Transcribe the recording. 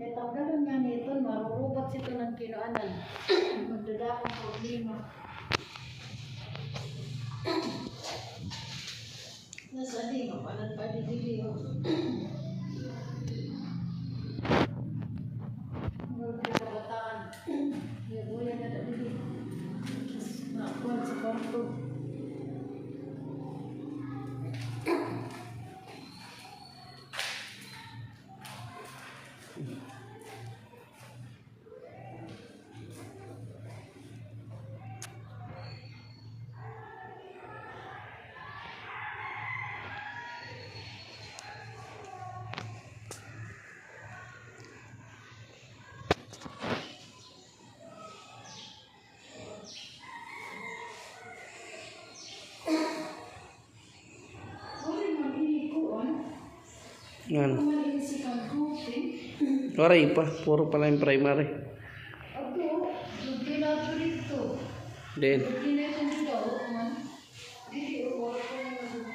Kaya tanggalon nga nito, marurubat sito ng kinuanan. Magdada akong problema. Nasa di, mapanan pa di. Mga kabataan. Buya na dali. Nakuan sa kwarto. Yan. Oray pa, puro pala yung primary. Ako, nagkinato dito. Then, Nagkinato dito, man. Dito, wala ko na